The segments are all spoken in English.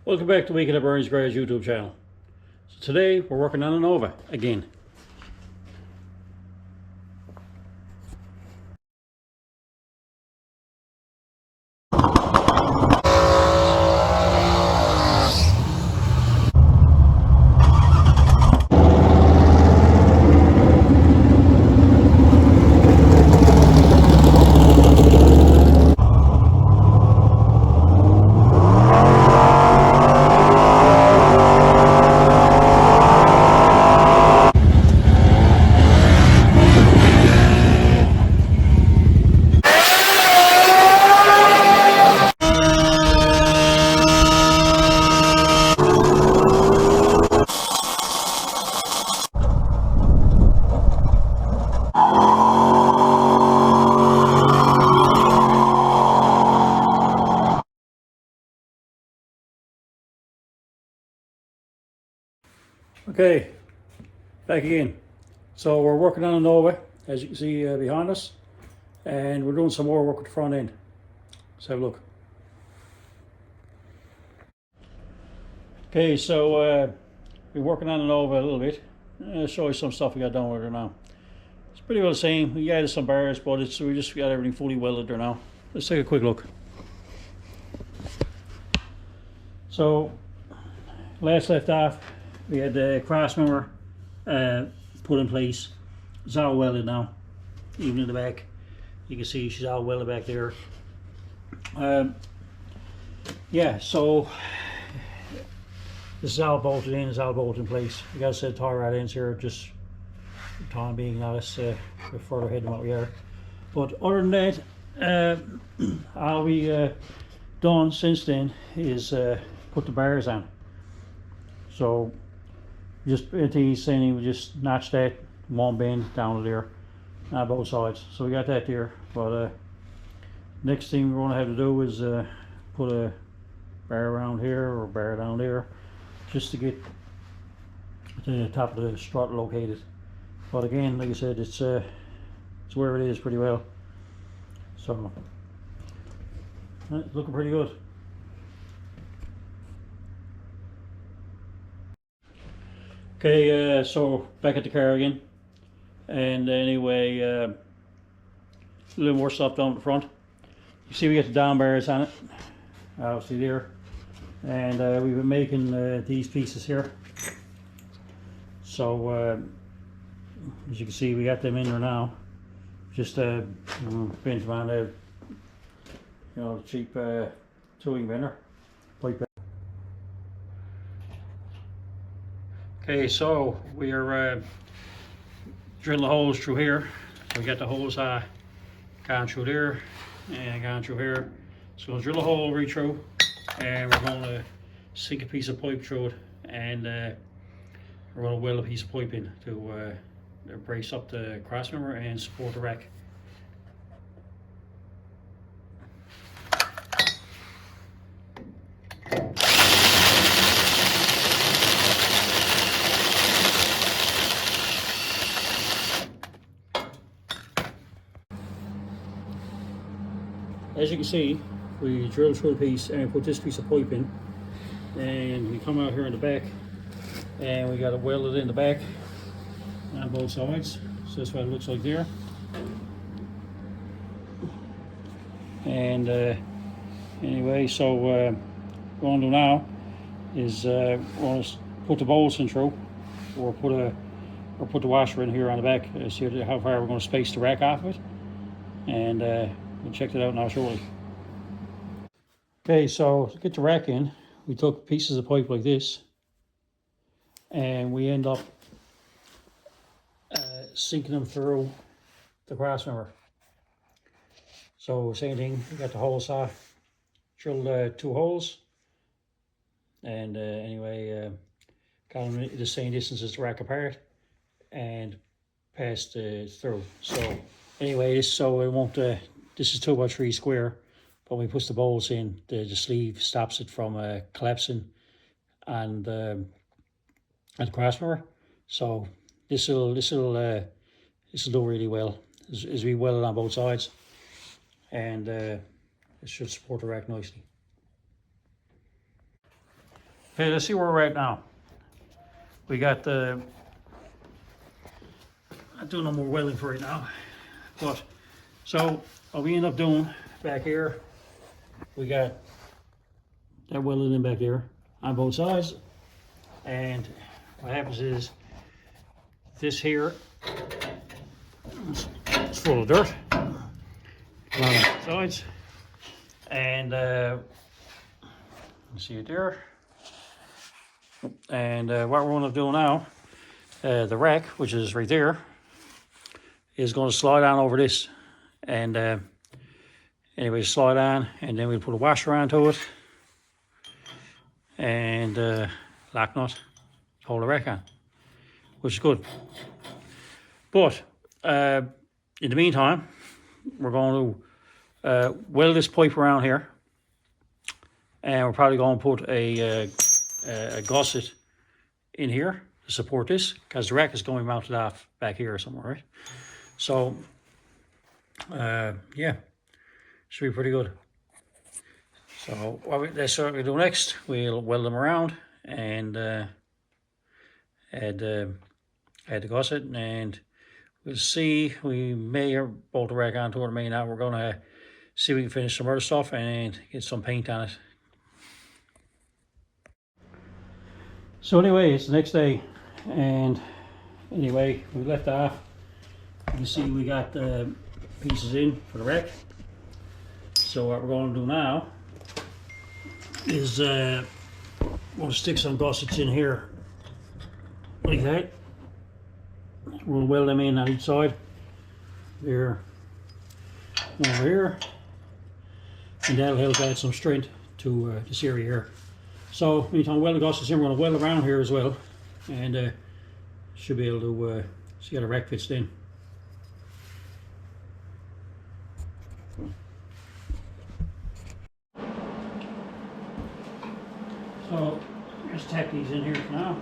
Welcome back to Weekend at Bernie's Garage YouTube channel. So today we're working on a Nova again. Okay, back again. So we're working on a Nova, as you can see behind us, and we're doing some more work with the front end. Let's have a look. Okay, so we're working on a Nova a little bit. I'll show you some stuff we got done with her now. It's pretty well the same. We added some bars, but we just got everything fully welded there now. Let's take a quick look. So, last left off, we had the cross member put in place. It's all welded now, even in the back. You can see she's all welded back there. Yeah, so this is all bolted in, it's all bolted in place. We got a set of tie rod ends here, just for the time being. Now let's we're further ahead than what we are. But other than that, all we done since then is put the bars on. So just at the east ending, we just notched that one bend down to there on both sides. So we got that there. But next thing we're going to have to do is put a bar around here or a bar down there, just to get to the top of the strut located. But again, like I said, it's where it is pretty well. So it's looking pretty good. Okay, so back at the car again, and anyway, a little more stuff down the front. You see we got the down bars on it, obviously there, and we've been making these pieces here. So as you can see, we got them in there now. Just bent them on the, cheap towing bender, pipe. Okay, so we are drilling the holes through here. So we got the holes gone through there and gone through here. So we'll drill a hole right through, and we're going to sink a piece of pipe through it, and we're going to weld a piece of pipe in to brace up the cross member and support the rack. As you can see, we drilled through the piece and put this piece of pipe in, and we come out here in the back, and we got it welded in the back on both sides. So that's what it looks like there. And anyway, so what we're going to do now is we're going to put the bolts in through, or put the washer in here on the back. See how far we're going to space the rack off of it, and we'll check that out now shortly. Okay, so to get the rack in, we took pieces of pipe like this, and we end up sinking them through the cross member. So same thing, we got the hole saw, drilled 2 holes, and anyway, got them the same distance as the rack apart, and passed through. So anyway, this is 2x3 square, but when we put the bolts in, the sleeve stops it from collapsing and the cross member. So this will do really well as we weld it on both sides, and it should support the rack nicely. Okay, let's see where we're at now. We got the, I'm doing no more welding for it now, but so what we end up doing back here, we got that welded in back there on both sides, and what happens is this here is full of dirt on the sides, and you see it there. And what we're going to do now, the rack, which is right there, is going to slide on over this. And anyway, slide on, and then we'll put a washer onto it, and lock nut to hold the rack on, which is good. But in the meantime, we're going to weld this pipe around here, and we're probably going to put a gusset in here to support this, because the rack is going mounted off back here somewhere, right? So yeah, should be pretty good. So that's what we do next. We'll weld them around and add the gusset, and we'll see. We may bolt the rack onto it or may not. We're going to see if we can finish some other stuff and get some paint on it. So anyway, it's the next day, and anyway, we left off. You can see we got the pieces in for the rack. So what we're going to do now is we're going to stick some gussets in here like that. We'll weld them in on each side. There, over here, and that'll help add some strength to this area here. So anytime welding gussets in, we're going to weld around here as well, and should be able to see how the rack fits in. So just tack these in here for now.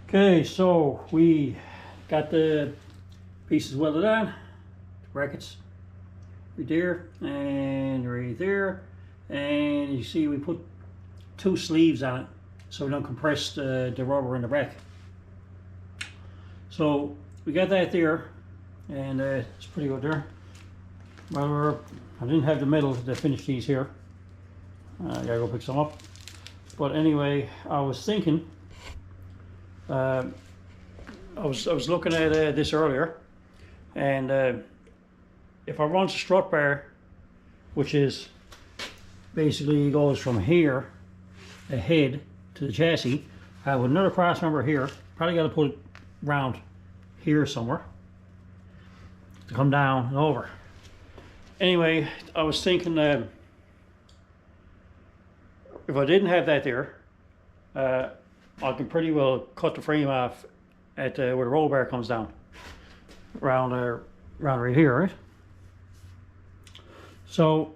Okay, so we got the pieces welded on, brackets right there and right there, and you see we put 2 sleeves on it so we don't compress the rubber in the rack. So we got that there, and it's pretty good there. Well, I didn't have the metal to finish these here. I gotta go pick some up. But anyway, I was thinking, I was looking at this earlier, and if I run the strut bar, which is basically goes from here ahead to the chassis, I have another cross member here. Probably got to put it round here somewhere to come down and over. Anyway, I was thinking if I didn't have that there, I can pretty well cut the frame off at where the roll bar comes down, around right here, right? So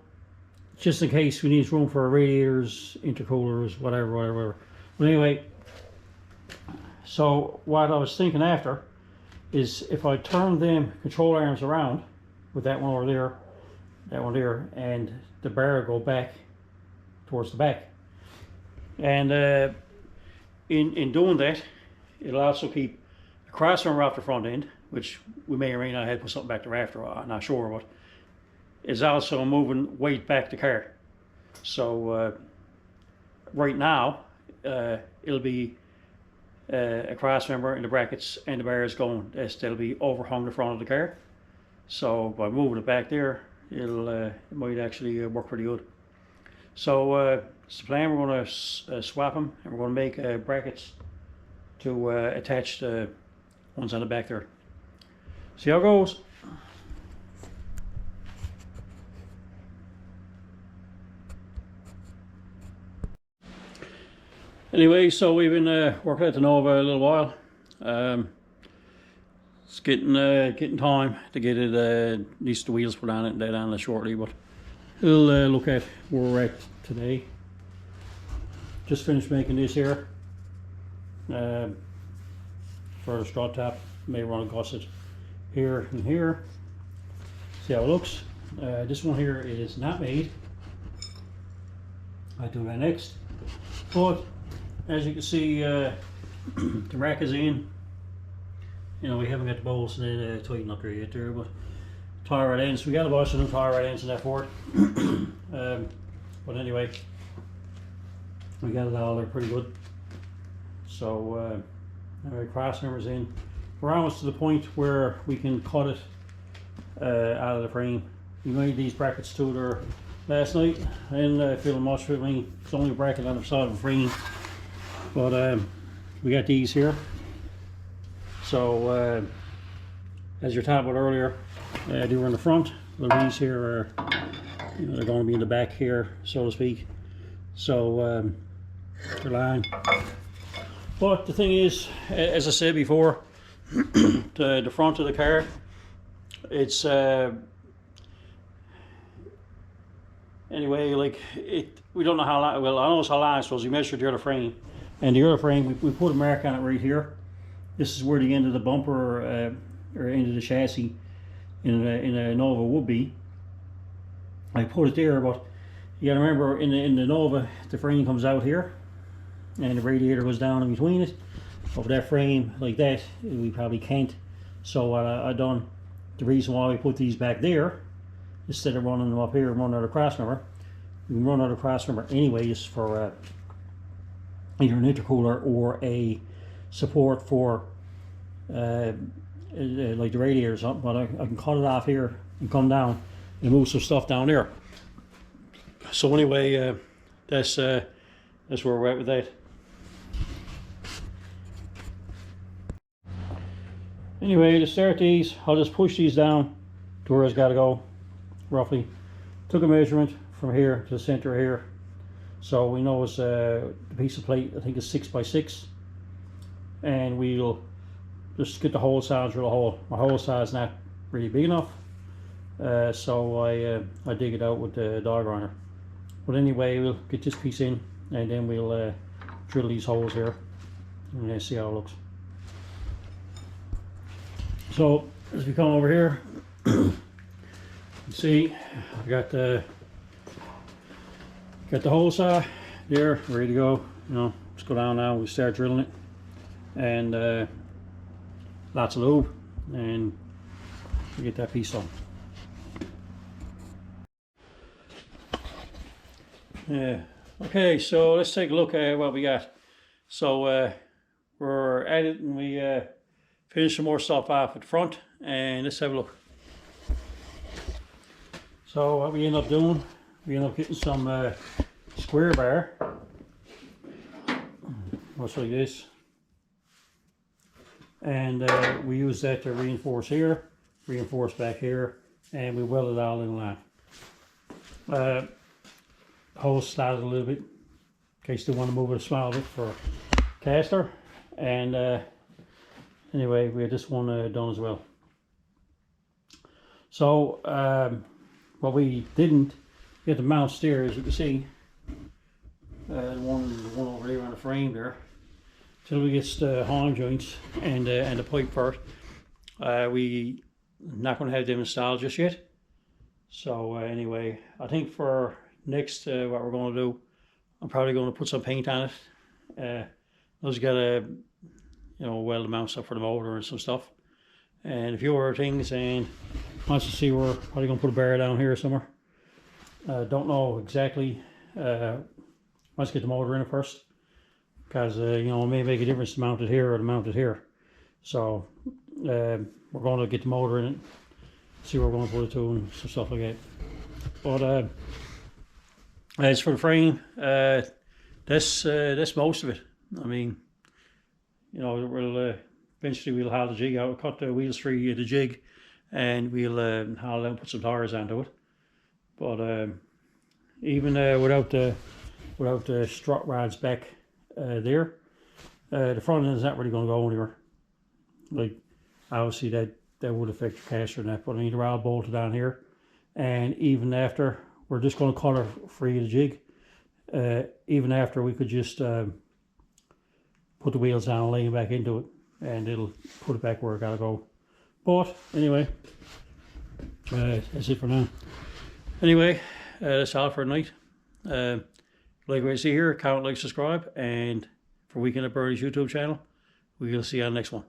just in case we need room for radiators, intercoolers, whatever. But anyway, so what I was thinking after is if I turn them control arms around with that one over there, that one there, and the bar go back towards the back, and in doing that, it'll also keep the crossmember off the front end, which we may or may not have to put something back there after, I'm not sure, but is also moving weight back the car. So right now it'll be a crossmember in the brackets and the bars going, that'll be overhung the front of the car. So by moving it back there, it might actually work pretty good. So it's the plan. We're going to swap them, and we're going to make brackets to attach the ones on the back there. See how it goes. Anyway, so we've been working at the Nova a little while. It's getting time to get it, at least the wheels put on it and that on it shortly, but we'll look at where we're at today. Just finished making this here for the strut top. May run a gusset here and here. See how it looks. This one here is not made. I do that next. But as you can see, the rack is in. You know, we haven't got the bolts and tightened up there yet there, but tie rod ends. We got a bunch of them tie rod ends in that for it. But anyway, we got it all there pretty good. So anyway, cross numbers in. We're almost to the point where we can cut it out of the frame. We made these brackets too there last night. I didn't feel much with me. It's only a bracket on the side of the frame. But we got these here. So as you're talking about earlier, they were in the front. Well, these here are, you know, they're going to be in the back here, so to speak. So they're lying. But the thing is, as I said before, the front of the car, it's anyway, like we don't know how long. Well, I know it's how long it's supposed to be. We measured the other frame, and the other frame, we put a mark on it right here. This is where the end of the bumper or end of the chassis in a Nova would be. I put it there, but you gotta remember, in the Nova, the frame comes out here, and the radiator goes down in between it. But with that frame like that, we probably can't. So what I done, the reason why we put these back there, instead of running them up here and running out of crossmember, we can run out of crossmember anyways for either an intercooler or a support for like the radiator or something. But I can cut it off here and come down and move some stuff down there. So anyway, that's where we're at with that. Anyway, to start these, I'll just push these down to where it's got to go, roughly. Took a measurement from here to the center here. So we know it's the piece of plate, I think it's 6 by 6. And we'll just get the hole size drill a hole. My hole size is not really big enough. So I dig it out with the dog grinder. But anyway, we'll get this piece in and then we'll drill these holes here and see how it looks. So as we come over here, you see I got the hole saw there ready to go. You know, let's go down now. We start drilling it, and lots of lube, and we get that piece on. Yeah. Okay, so let's take a look at what we got. So we're at it, and we finish some more stuff off at the front, and let's have a look. So what we end up doing, we end up getting some square bar. Looks like this. And we use that to reinforce here, reinforce back here, and we weld it all in line. Hose slotted a little bit in case they want to move it a small bit for caster. And anyway, we had this one done as well. So what we didn't get the mount steer, as you can see, the one over there on the frame there, till we get the horn joints and the pipe part. We not going to have them installed just yet. So anyway, I think for next what we're going to do, I'm probably going to put some paint on it. Those got to, you know, weld the mounts up for the motor and some stuff, and a few other things. And once you see, we're probably going to put a bar down here somewhere. Don't know exactly. Let's get the motor in it first, because you know, it may make a difference to mount it here or to mount it here. So we're going to get the motor in it, see where we're going to put it to, and some stuff like that. But as for the frame, that's most of it. I mean, you know, we'll eventually we'll haul the jig out, cut the wheels free of the jig, and we'll haul it and put some tires onto it. But even without the strut rods back there, the front end is not really going to go anywhere. Like, obviously that would affect your caster and that, but I mean, they're all bolted down here, and even after, we're just going to cut her free of the jig. Even after, we could just put the wheels down and lay them back into it, and it'll put it back where it gotta go. But anyway, That's it for now. Anyway, that's all for tonight. Like what you see here, comment, like, subscribe, and for Weekend at Birdie's YouTube channel, we'll see you on the next one.